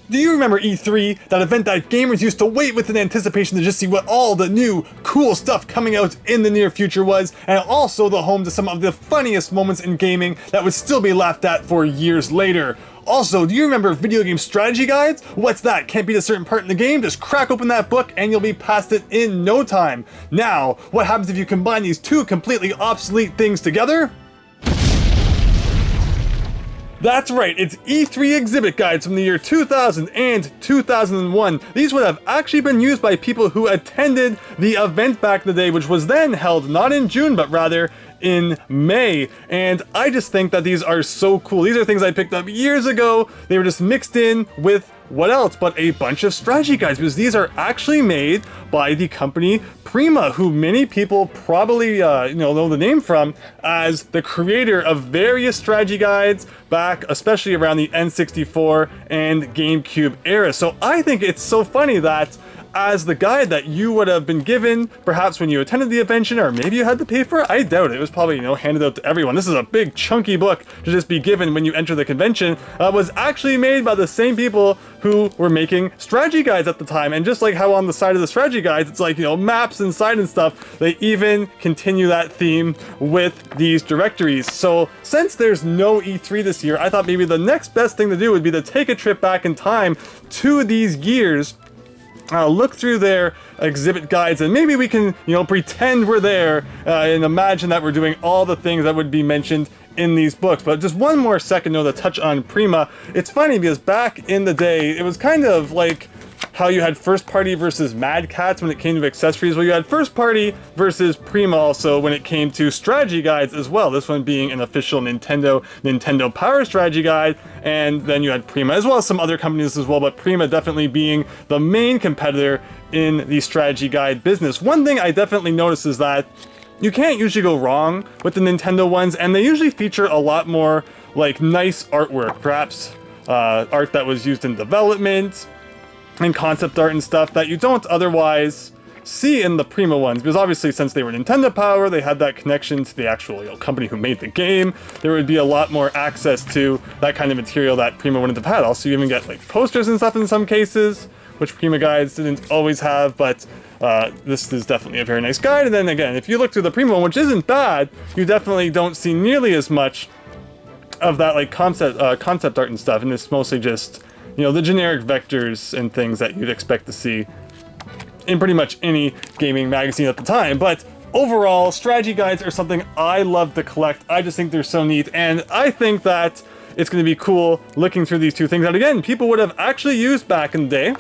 Do you remember E3, that event that gamers used to wait with an anticipation to just see what all the new, cool stuff coming out in the near future was, and also the home to some of the funniest moments in gaming that would still be laughed at for years later? Also, do you remember video game strategy guides? What's that? Can't beat a certain part in the game? Just crack open that book and you'll be past it in no time. Now, what happens if you combine these two completely obsolete things together? That's right, it's E3 exhibit guides from the year 2000 and 2001. These would have actually been used by people who attended the event back in the day, which was then held not in June, but rather in May. And I just think that these are so cool. These are things I picked up years ago. They were just mixed in with what else but a bunch of strategy guides, because these are actually made by the company Prima, who many people probably know the name from as the creator of various strategy guides back, especially around the N64 and GameCube era. So I think it's so funny that as the guide that you would have been given, perhaps when you attended the convention, or maybe you had to pay for it. I doubt it. It was probably, handed out to everyone. This is a big chunky book to just be given when you enter the convention. Was actually made by the same people who were making strategy guides at the time. And just like how on the side of the strategy guides, it's like, maps inside and stuff, they even continue that theme with these directories. So since there's no E3 this year, I thought maybe the next best thing to do would be to take a trip back in time to these years, look through their exhibit guides, and maybe we can, pretend we're there and imagine that we're doing all the things that would be mentioned in these books. But just one more second though to touch on Prima. It's funny because back in the day, it was kind of like how you had First Party versus Mad Cats when it came to accessories. Well, you had First Party versus Prima also when it came to strategy guides as well. This one being an official Nintendo Power strategy guide, and then you had Prima as well as some other companies as well, but Prima definitely being the main competitor in the strategy guide business. One thing I definitely noticed is that you can't usually go wrong with the Nintendo ones, and they usually feature a lot more like nice artwork, perhaps art that was used in development and concept art and stuff that you don't otherwise see in the Prima ones, because obviously since they were Nintendo Power, they had that connection to the actual company who made the game. There would be a lot more access to that kind of material that Prima wouldn't have had. Also, you even get like posters and stuff in some cases, which Prima guides didn't always have, but this is definitely a very nice guide. And then again, if you look through the Prima one, which isn't bad, you definitely don't see nearly as much of that like concept art and stuff, and it's mostly just the generic vectors and things that you'd expect to see in pretty much any gaming magazine at the time. But overall, strategy guides are something I love to collect. I just think they're so neat, and I think that it's going to be cool looking through these two things that, again, people would have actually used back in the day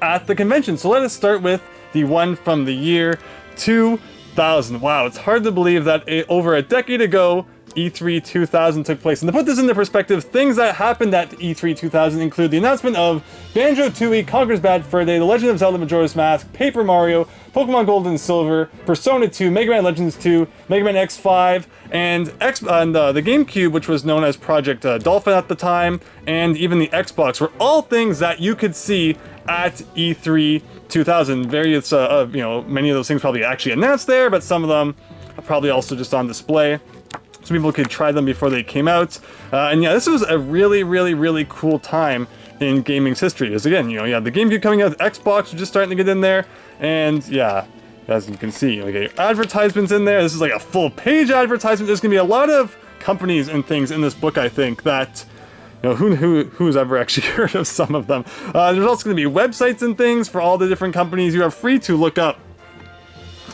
at the convention. So let us start with the one from the year 2000. Wow, it's hard to believe that over a decade ago, E3 2000 took place. And to put this into perspective, things that happened at E3 2000 include the announcement of Banjo-Tooie, Conker's Bad Fur Day, The Legend of Zelda Majora's Mask, Paper Mario, Pokemon Gold and Silver, Persona 2, Mega Man Legends 2, Mega Man X5, and the GameCube, which was known as Project Dolphin at the time, and even the Xbox, were all things that you could see at E3 2000. Various, many of those things probably actually announced there, but some of them are probably also just on display, so people could try them before they came out. And yeah, this was a really, really, really cool time in gaming's history. Because again, you had the GameCube coming out, the Xbox was just starting to get in there, and yeah, as you can see, you get your advertisements in there. This is like a full page advertisement. There's gonna be a lot of companies and things in this book, I think, that who's ever actually heard of some of them. There's also going to be websites and things for all the different companies. You are free to look up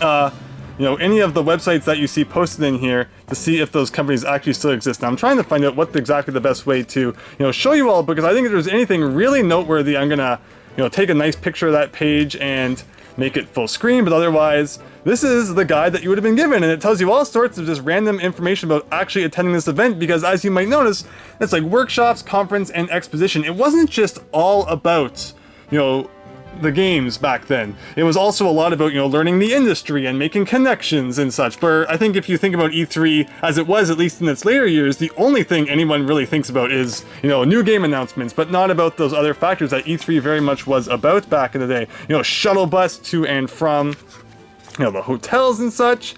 any of the websites that you see posted in here to see if those companies actually still exist. Now I'm trying to find out what exactly the best way to show you all, because I think if there's anything really noteworthy, I'm gonna take a nice picture of that page and make it full screen. But otherwise, this is the guide that you would have been given, and it tells you all sorts of just random information about actually attending this event, because as you might notice, it's like workshops, conference, and exposition. It wasn't just all about the games back then. It was also a lot about learning the industry and making connections and such. But I think if you think about E3 as it was, at least in its later years, the only thing anyone really thinks about is new game announcements, but not about those other factors that E3 very much was about back in the day. Shuttle bus to and from the hotels and such,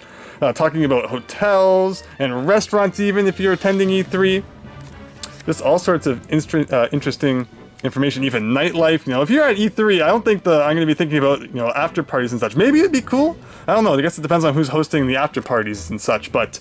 talking about hotels and restaurants even if you're attending E3. Just all sorts of interesting information, even nightlife. You know, if you're at E3, I don't think I'm going to be thinking about, you know, after parties and such. Maybe it'd be cool. I don't know. I guess it depends on who's hosting the after parties and such, but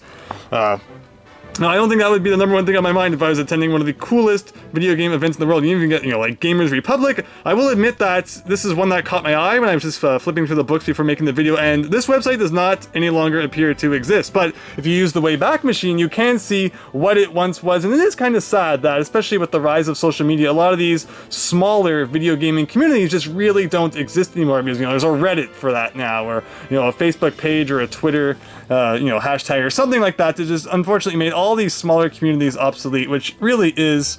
no, I don't think that would be the number one thing on my mind if I was attending one of the coolest video game events in the world. You even get, you know, like Gamers Republic. I will admit that this is one that caught my eye when I was just flipping through the books before making the video, and this website does not any longer appear to exist. But if you use the Wayback Machine, you can see what it once was, and it is kind of sad that, especially with the rise of social media, a lot of these smaller video gaming communities just really don't exist anymore, because, you know, there's a Reddit for that now, or, you know, a Facebook page or a Twitter, you know, hashtag or something like that just unfortunately made all these smaller communities obsolete, which really is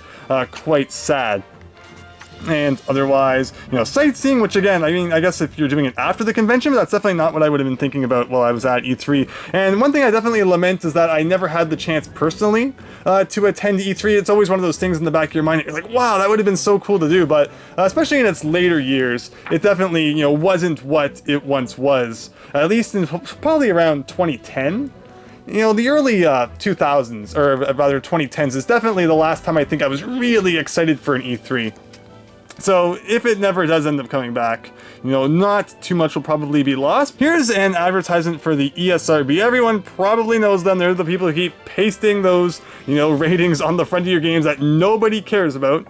quite sad. And otherwise, you know, sightseeing, which again, I mean, I guess if you're doing it after the convention, but that's definitely not what I would have been thinking about while I was at E3. And one thing I definitely lament is that I never had the chance personally to attend E3. It's always one of those things in the back of your mind, you're like, wow, that would have been so cool to do, but especially in its later years, it definitely, you know, wasn't what it once was, at least in probably around 2010. You know, the early 2000s, or rather 2010s, is definitely the last time I think I was really excited for an E3. So if it never does end up coming back, you know, not too much will probably be lost. Here's an advertisement for the ESRB. Everyone probably knows them. They're the people who keep pasting those, you know, ratings on the front of your games that nobody cares about.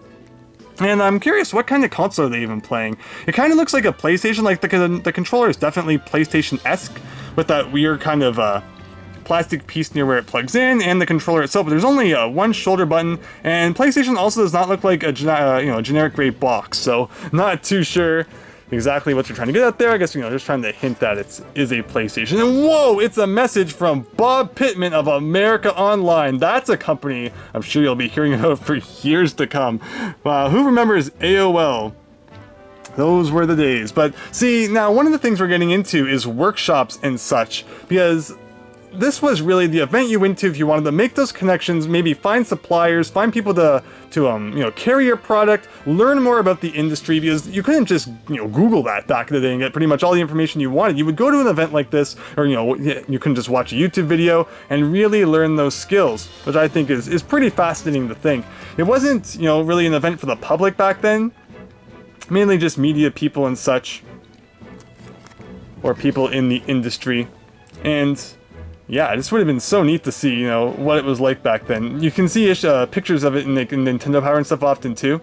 And I'm curious, what kind of console are they even playing? It kind of looks like a PlayStation, like the controller is definitely PlayStation-esque, with that weird kind of plastic piece near where it plugs in, and the controller itself, but there's only one shoulder button, and PlayStation also does not look like a you know, generic gray box, so not too sure exactly what they're trying to get at there. I guess, you know, just trying to hint that it is a PlayStation. And whoa, it's a message from Bob Pittman of America Online. That's a company I'm sure you'll be hearing about for years to come. Who remembers AOL? Those were the days. But see, now one of the things we're getting into is workshops and such, because this was really the event you went to if you wanted to make those connections, maybe find suppliers, find people to you know, carry your product, learn more about the industry, because you couldn't just, you know, Google that back in the day and get pretty much all the information you wanted. You would go to an event like this, or, you know, you couldn't just watch a YouTube video and really learn those skills, which I think is pretty fascinating to think. It wasn't, you know, really an event for the public back then, mainly just media people and such, or people in the industry. And yeah, this would have been so neat to see, you know, what it was like back then. You can see pictures of it in Nintendo Power and stuff often too,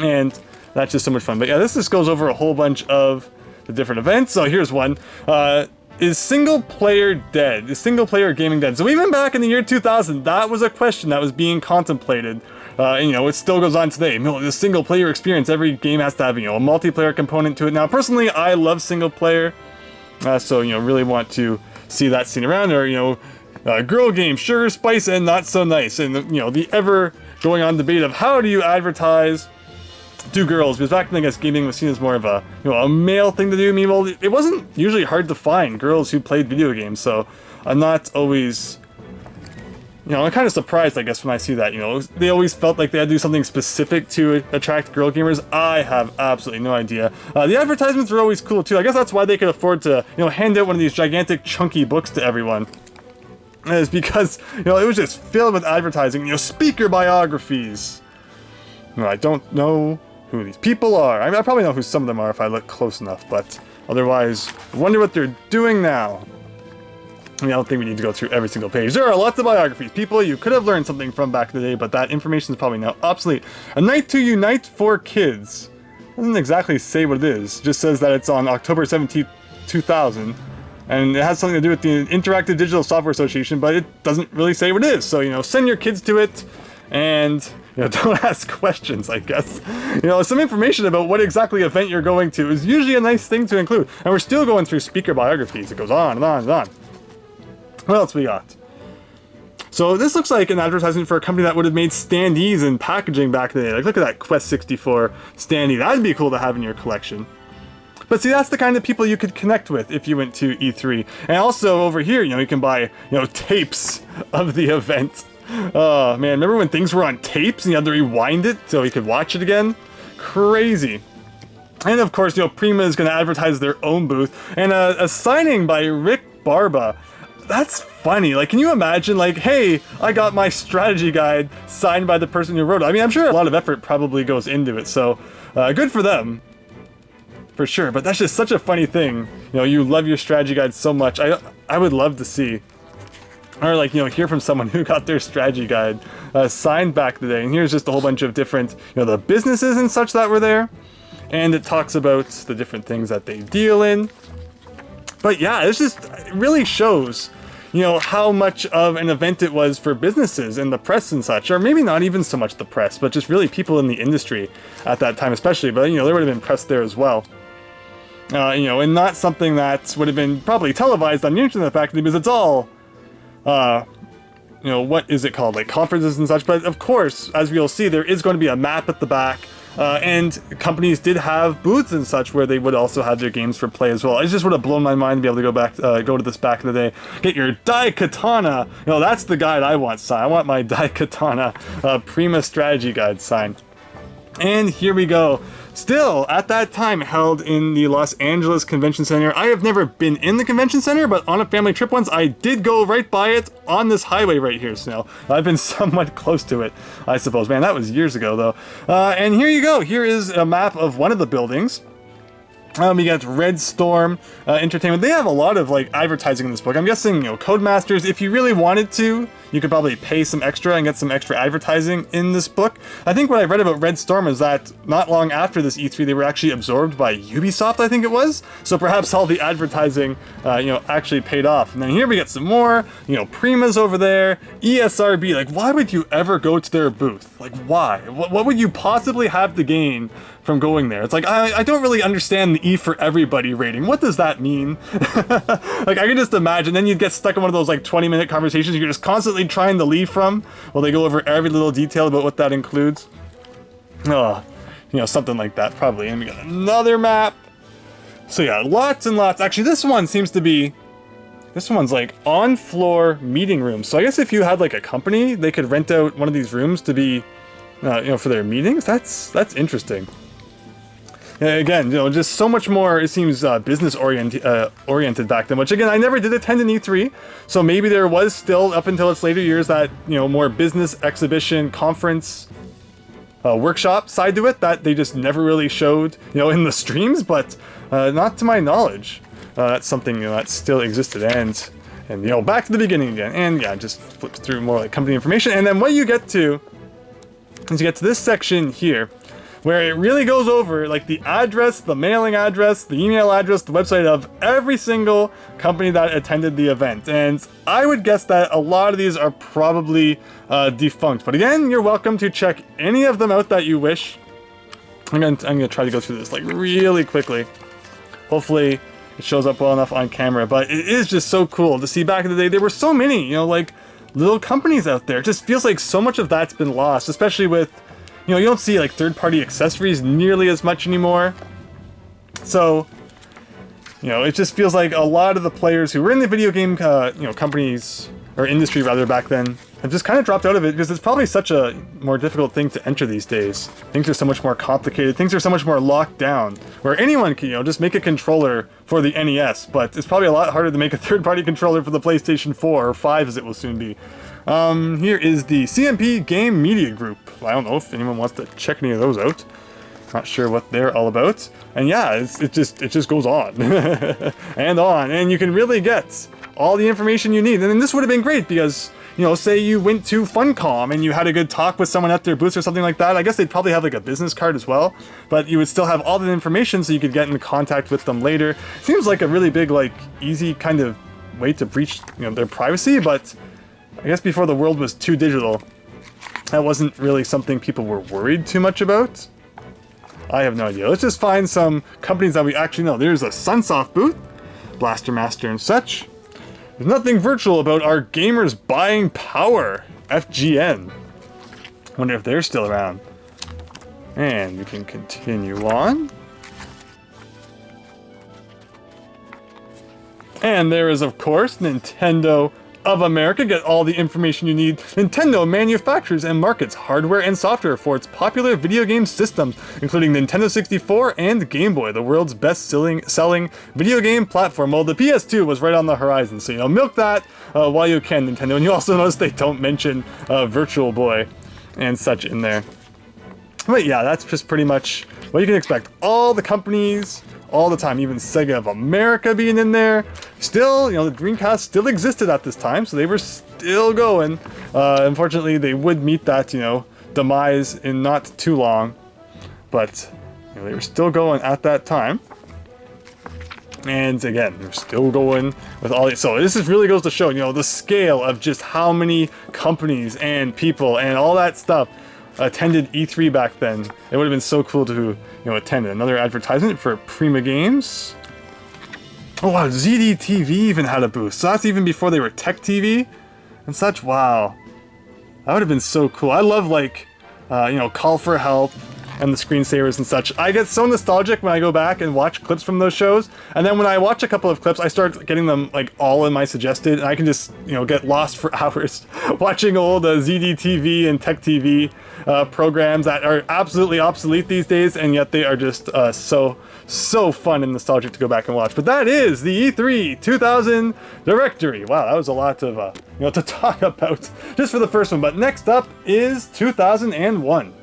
and that's just so much fun. But yeah, this just goes over a whole bunch of the different events. So here's one. Is single player dead? Is single player gaming dead? So even back in the year 2000, that was a question that was being contemplated. And, you know, it still goes on today. You know, the single player experience, every game has to have, you know, a multiplayer component to it. Now, personally, I love single player, so, you know, really want to see that seen around. Or, you know, girl game, sugar, spice, and not so nice. And, you know, the ever going on debate of how do you advertise to girls, because back then I guess gaming was seen as more of a, you know, a male thing to do. Meanwhile, it wasn't usually hard to find girls who played video games, so I'm not always, you know, I'm kind of surprised, I guess, when I see that. You know, they always felt like they had to do something specific to attract girl gamers. I have absolutely no idea. The advertisements were always cool too. I guess that's why they could afford to, you know, hand out one of these gigantic chunky books to everyone. Is because, you know, it was just filled with advertising, you know, speaker biographies. You know, I don't know who these people are. I probably know who some of them are if I look close enough, but otherwise, I wonder what they're doing now. I mean, I don't think we need to go through every single page. There are lots of biographies, people you could have learned something from back in the day, but that information is probably now obsolete. A Night to Unite for Kids. Doesn't exactly say what it is. It just says that it's on October 17th, 2000. And it has something to do with the Interactive Digital Software Association, but it doesn't really say what it is. So, you know, send your kids to it, and, you know, don't ask questions, I guess. You know, some information about what exactly event you're going to is usually a nice thing to include. And we're still going through speaker biographies. It goes on and on and on. What else we got? So this looks like an advertisement for a company that would have made standees and packaging back in the day. Like, look at that Quest 64 standee. That'd be cool to have in your collection. But see, that's the kind of people you could connect with if you went to E3. And also over here, you know, you can buy, you know, tapes of the event. Oh man, remember when things were on tapes and you had to rewind it so you could watch it again? Crazy. And of course, you know, Prima is going to advertise their own booth. And a signing by Rick Barba. That's funny. Like, can you imagine, like, hey, I got my strategy guide signed by the person who wrote it. I mean, I'm sure a lot of effort probably goes into it, so good for them. For sure, but that's just such a funny thing. You know, you love your strategy guide so much. I would love to see, or like, you know, hear from someone who got their strategy guide signed back in the day. And here's just a whole bunch of different, you know, the businesses and such that were there. And it talks about the different things that they deal in. But yeah, it really shows, you know, how much of an event it was for businesses and the press and such, or maybe not even so much the press, but just really people in the industry at that time especially. But, you know, there would have been press there as well. You know, and not something that would have been probably televised on the internet back then, because it's all, you know, what is it called, like conferences and such. But of course, as we'll see, there is going to be a map at the back, and companies did have booths and such where they would also have their games for play as well. It just would have blown my mind to be able to go back, go to this back in the day, get your Daikatana. You know, that's the guide I want signed. I want my Daikatana Prima strategy guide signed. And here we go. Still, at that time, held in the Los Angeles Convention Center. I have never been in the convention center, but on a family trip once, I did go right by it on this highway right here, so I've been somewhat close to it, I suppose. Man, that was years ago, though. And here you go. Here is a map of one of the buildings. We got Red Storm Entertainment. They have a lot of like advertising in this book. I'm guessing, you know, Codemasters, if you really wanted to, you could probably pay some extra and get some extra advertising in this book. I think what I read about Red Storm is that not long after this E3, they were actually absorbed by Ubisoft, I think it was. So perhaps all the advertising, you know, actually paid off. And then here we get some more, you know, Prima's over there, ESRB. Like, why would you ever go to their booth? Like, why? What would you possibly have to gain from going there? It's like, I don't really understand the E for everybody rating. What does that mean? Like, I can just imagine, then you'd get stuck in one of those like 20-minute conversations you're just constantly trying to leave from, while they go over every little detail about what that includes. Oh, you know, something like that probably. And we got another map. So yeah, lots and lots. Actually, this one seems to be, this one's like on-floor meeting rooms. So I guess if you had like a company, they could rent out one of these rooms to be, you know, for their meetings. That's interesting. Again, you know, just so much more, it seems, business oriented back then, which again, I never did attend an E3, so maybe there was still, up until its later years, that, you know, more business, exhibition, conference, workshop side to it that they just never really showed, you know, in the streams, but not to my knowledge. That's something, you know, that still existed, and you know, back to the beginning again, and yeah, just flip through more like company information, and then what you get to is you get to this section here, where it really goes over like the address, the mailing address, the email address, the website of every single company that attended the event. And I would guess that a lot of these are probably defunct. But again, you're welcome to check any of them out that you wish. I'm gonna try to go through this like really quickly. Hopefully it shows up well enough on camera. But it is just so cool to see back in the day. There were so many, you know, like little companies out there. It just feels like so much of that's been lost, especially with, you know, you don't see like third-party accessories nearly as much anymore. So, you know, it just feels like a lot of the players who were in the video game, you know, companies, or industry rather back then, have just kind of dropped out of it because it's probably such a more difficult thing to enter these days. Things are so much more complicated. Things are so much more locked down, where anyone can, you know, just make a controller for the NES, but it's probably a lot harder to make a third-party controller for the PlayStation 4, or 5 as it will soon be. Here is the CMP Game Media Group. I don't know if anyone wants to check any of those out. Not sure what they're all about. And yeah, it just goes on and on, and you can really get all the information you need. And then this would have been great because, you know, say you went to Funcom and you had a good talk with someone at their booth or something like that. I guess they'd probably have like a business card as well, but you would still have all the information so you could get in contact with them later. Seems like a really big, like, easy kind of way to breach, you know, their privacy, but I guess before the world was too digital, that wasn't really something people were worried too much about. I have no idea. Let's just find some companies that we actually know. There's a Sunsoft booth, Blaster Master and such. There's nothing virtual about our gamers buying power, FGN. Wonder if they're still around. And we can continue on. And there is, of course, Nintendo of America. Get all the information you need. Nintendo manufactures and markets hardware and software for its popular video game systems, including Nintendo 64 and Game Boy, the world's best-selling video game platform. Well, the PS2 was right on the horizon, so, you know, milk that while you can, Nintendo. And you also notice they don't mention Virtual Boy and such in there. But yeah, that's just pretty much what you can expect. All the companies, all the time, even Sega of America being in there. Still, you know, the Dreamcast still existed at this time, so they were still going. Unfortunately, they would meet that, you know, demise in not too long. But, you know, they were still going at that time. And again, they're still going with all these. So this is really goes to show, you know, the scale of just how many companies and people and all that stuff attended E3 back then. It would have been so cool to, you know, attend. Another advertisement for Prima Games. Oh wow, ZDTV even had a booth. So that's even before they were Tech TV and such. Wow, that would have been so cool. I love, like, you know, Call for Help and the screensavers and such. I get so nostalgic when I go back and watch clips from those shows, and then when I watch a couple of clips, I start getting them, like, all in my suggested, and I can just, you know, get lost for hours watching old ZDTV and Tech TV programs that are absolutely obsolete these days, and yet they are just so fun and nostalgic to go back and watch. But that is the E3 2000 directory. Wow, that was a lot of you know, to talk about just for the first one. But next up is 2001.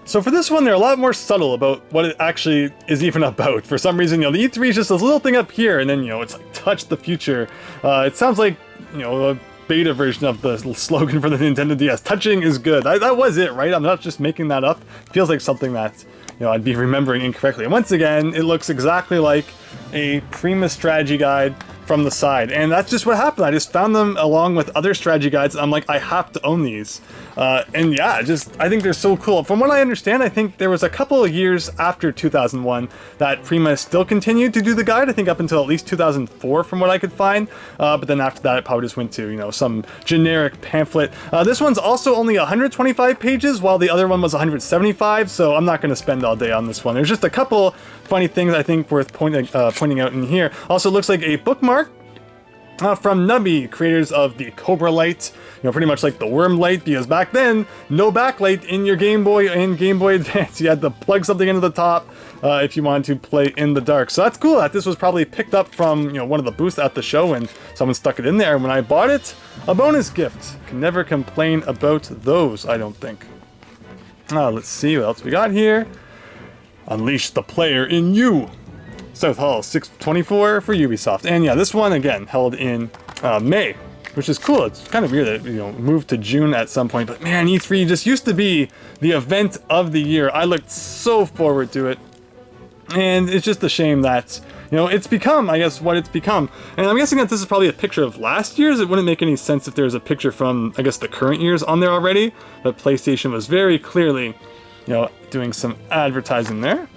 So for this one, they're a lot more subtle about what it actually is even about. For some reason, you know, the E3 is just this little thing up here, and then, you know, it's like touch the future. It sounds like, you know, a beta version of the slogan for the Nintendo DS. Touching is good. That was it, right? I'm not just making that up. It feels like something that, you know, I'd be remembering incorrectly. And once again, it looks exactly like a Prima strategy guide from the side, and that's just what happened. I just found them along with other strategy guides, and I'm like, I have to own these. And yeah, I think they're so cool. From what I understand, I think there was a couple of years after 2001 that Prima still continued to do the guide, I think up until at least 2004 from what I could find, but then after that it probably just went to, you know, some generic pamphlet. This one's also only 125 pages, while the other one was 175, so I'm not going to spend all day on this one. There's just a couple funny things I think worth pointing out in here. Also looks like a bookmark from Nubby, creators of the Cobra Light, you know, pretty much like the Worm Light, because back then, no backlight in your Game Boy and Game Boy Advance. You had to plug something into the top if you wanted to play in the dark. So that's cool that this was probably picked up from, you know, one of the booths at the show and someone stuck it in there. And when I bought it, a bonus gift. Can never complain about those, I don't think. Let's see what else we got here. Unleash the player in you. South Hall 624 for Ubisoft. And yeah, this one again held in May, which is cool. It's kind of weird that, you know, moved to June at some point, but man, E3 just used to be the event of the year. I looked so forward to it, and it's just a shame that, you know, it's become, I guess, what it's become. And I'm guessing that this is probably a picture of last year's. It wouldn't make any sense if there's a picture from, I guess, the current year's on there already, but PlayStation was very clearly, you know, doing some advertising there.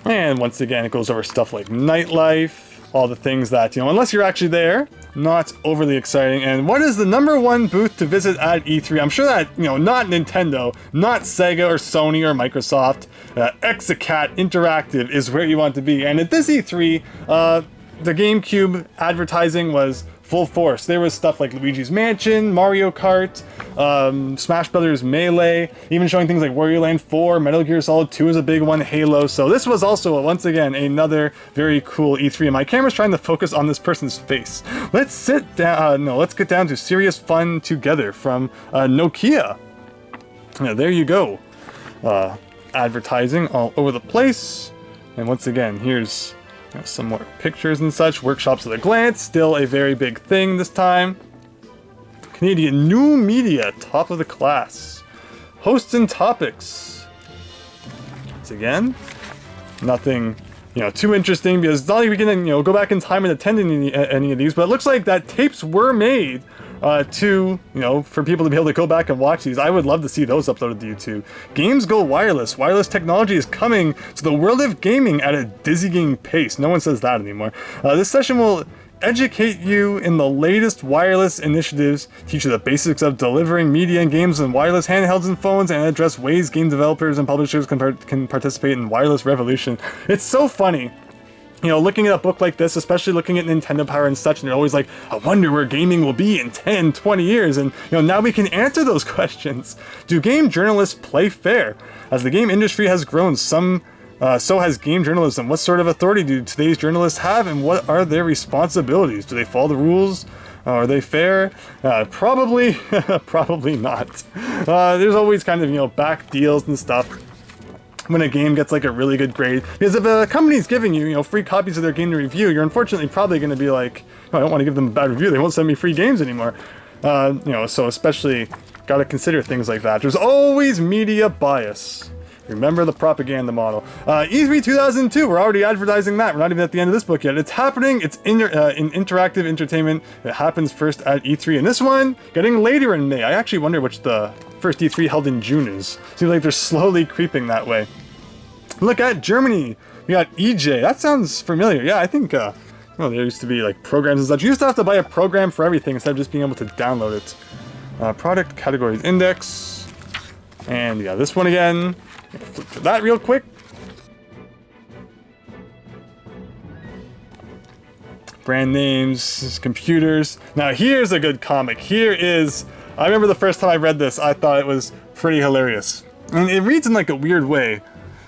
And once again, it goes over stuff like nightlife, all the things that, you know, unless you're actually there, not overly exciting. And what is the #1 booth to visit at E3? I'm sure that, you know, not Nintendo, not Sega or Sony or Microsoft, Exacat Interactive is where you want to be. And at this E3, the GameCube advertising was full force. There was stuff like Luigi's Mansion, Mario Kart, Smash Brothers Melee, even showing things like Wario Land 4, Metal Gear Solid 2 is a big one, Halo. So this was also, once again, another very cool E3. And my camera's trying to focus on this person's face. Let's sit down, let's get down to serious fun together from Nokia. Yeah, there you go. Advertising all over the place. And once again, here's some more pictures and such. Workshops at a glance, still a very big thing this time. Canadian new media, top of the class. Hosts and topics. Once again, nothing, you know, too interesting, because it's not like we can, you know, go back in time and attend any of these, but it looks like that tapes were made to, you know, for people to be able to go back and watch these. I would love to see those uploaded to YouTube. Games go wireless. Wireless technology is coming to the world of gaming at a dizzying pace. No one says that anymore. This session will educate you in the latest wireless initiatives, teach you the basics of delivering media and games in wireless handhelds and phones, and address ways game developers and publishers can participate in wireless revolution. It's so funny you know, looking at a book like this, especially looking at Nintendo Power and such, and they're always like, I wonder where gaming will be in 10, 20 years. And, you know, now we can answer those questions. Do game journalists play fair? As the game industry has grown, so has game journalism. What sort of authority do today's journalists have, and what are their responsibilities? Do they follow the rules? Are they fair? Probably, probably not. There's always kind of, you know, back deals and stuff when a game gets like a really good grade, because if a company's giving you, you know, free copies of their game to review, you're unfortunately probably going to be like, oh, I don't want to give them a bad review, they won't send me free games anymore. You know, so especially got to consider things like that. There's always media bias. Remember the propaganda model. E3 2002, we're already advertising that. We're not even at the end of this book yet. It's happening. It's in interactive entertainment. It happens first at E3. And this one, getting later in May. I actually wonder which the first E3 held in June is. Seems like they're slowly creeping that way. Look at Germany. We got EJ. That sounds familiar. Yeah, I think, well, there used to be like programs and such. You used to have to buy a program for everything instead of just being able to download it. Product categories index. And yeah, this one again. Flip to that real quick. Brand names, computers. Now here's a good comic. Here is, I remember the first time I read this, I thought it was pretty hilarious. And it reads in like a weird way.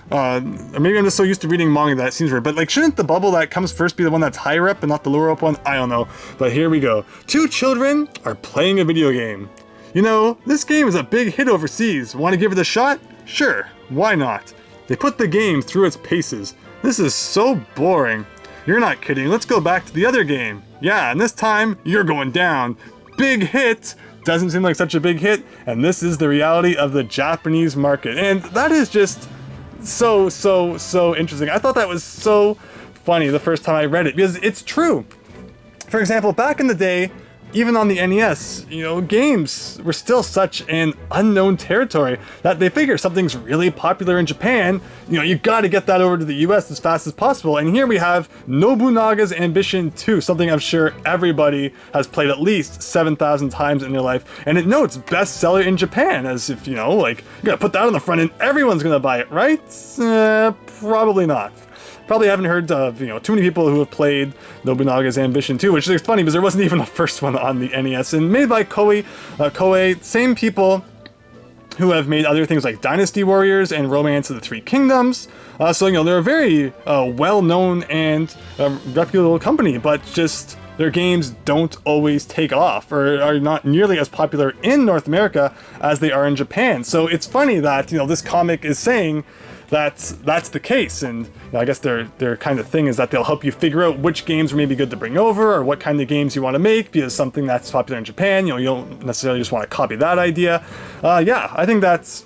Or maybe I'm just so used to reading manga that it seems weird, but like shouldn't the bubble that comes first be the one that's higher up and not the lower up one? I don't know. But here we go. Two children are playing a video game. You know, this game is a big hit overseas. Want to give it a shot? Sure, why not? They put the game through its paces. This is so boring. You're not kidding, let's go back to the other game. Yeah, and this time, you're going down. Big hit! Doesn't seem like such a big hit, and this is the reality of the Japanese market. And that is just so interesting. I thought that was so funny the first time I read it, because it's true. For example, back in the day, even on the NES, you know, games were still such an unknown territory that they figure something's really popular in Japan, you know, you gotta get that over to the US as fast as possible. And here we have Nobunaga's Ambition 2, something I'm sure everybody has played at least 7,000 times in their life. And it notes bestseller in Japan, as if, you know, like, you gotta put that on the front end, everyone's gonna buy it, right? Probably not. Probably haven't heard of, you know, too many people who have played Nobunaga's Ambition 2, which is funny because there wasn't even a first one on the NES, and made by Koei, same people who have made other things like Dynasty Warriors and Romance of the Three Kingdoms. So, you know, they're a very well-known and reputable company, but just their games don't always take off, or are not nearly as popular in North America as they are in Japan. So it's funny that, you know, this comic is saying that's the case, and you know, I guess their kind of thing is that they'll help you figure out which games are maybe good to bring over, or what kind of games you want to make, because something that's popular in Japan, you know, you don't necessarily just want to copy that idea. Yeah, I think that's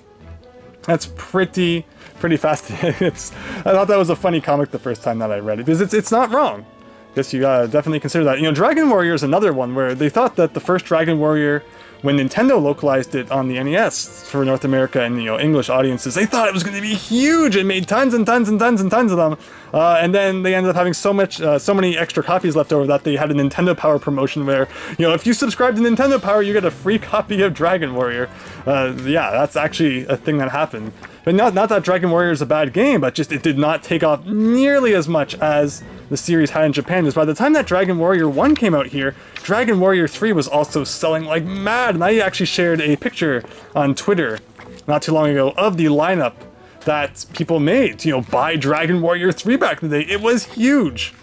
pretty fascinating. I thought that was a funny comic the first time that I read it, because it's not wrong. I guess you gotta definitely consider that. You know, Dragon Warrior is another one where they thought that the first Dragon Warrior, when Nintendo localized it on the NES for North America and, you know, English audiences, they thought it was going to be huge and made tons and tons and tons and tons of them. And then they ended up having so many extra copies left over that they had a Nintendo Power promotion where, you know, if you subscribe to Nintendo Power, you get a free copy of Dragon Warrior. Yeah, that's actually a thing that happened. But not that Dragon Warrior is a bad game, but just it did not take off nearly as much as the series had in Japan. Because by the time that Dragon Warrior 1 came out here, Dragon Warrior 3 was also selling like mad. And I actually shared a picture on Twitter not too long ago of the lineup that people made to, you know, buy Dragon Warrior 3 back in the day. It was huge.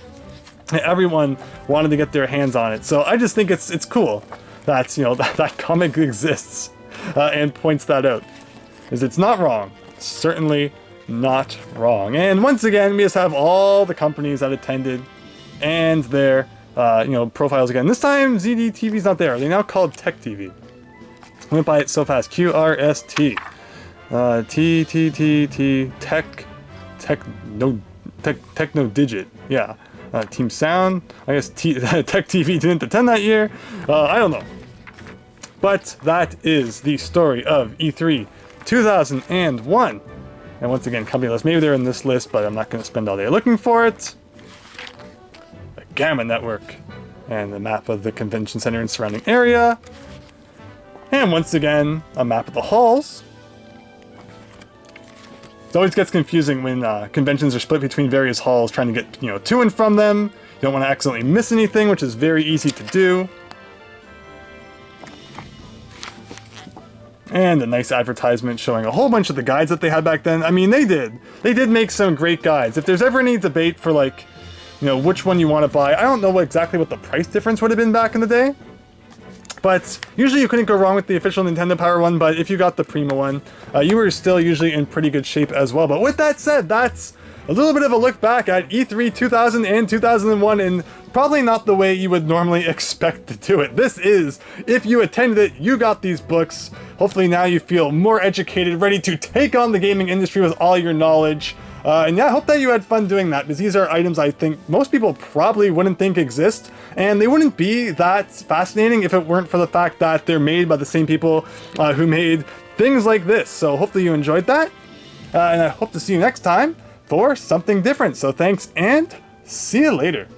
Everyone wanted to get their hands on it. So I just think it's cool that, you know, that comic exists and points that out. Because it's not wrong. It's certainly not wrong. And once again, we just have all the companies that attended and their you know, profiles again. This time ZD TV's not there. They're now called Tech TV. I went by it so fast. QRST. Techno Digit. Yeah. Team Sound. I guess Tech TV didn't attend that year. I don't know. But that is the story of E3 2001. And once again, company list. Maybe they're in this list, but I'm not going to spend all day looking for it. The Gamma Network. And the map of the convention center and surrounding area. And once again, a map of the halls. It always gets confusing when conventions are split between various halls trying to get, you know, to and from them. You don't want to accidentally miss anything, which is very easy to do. And a nice advertisement showing a whole bunch of the guides that they had back then. I mean, they did make some great guides. If there's ever any debate for, like, you know, which one you want to buy, I don't know exactly what the price difference would have been back in the day. But usually you couldn't go wrong with the official Nintendo Power one, but if you got the Prima one, you were still usually in pretty good shape as well. But with that said, that's a little bit of a look back at E3 2000 and 2001, and probably not the way you would normally expect to do it. This is, if you attended it, you got these books. Hopefully now you feel more educated, ready to take on the gaming industry with all your knowledge. And yeah, I hope that you had fun doing that, because these are items I think most people probably wouldn't think exist, and they wouldn't be that fascinating if it weren't for the fact that they're made by the same people who made things like this. So hopefully you enjoyed that, and I hope to see you next time for something different. So thanks, and see you later.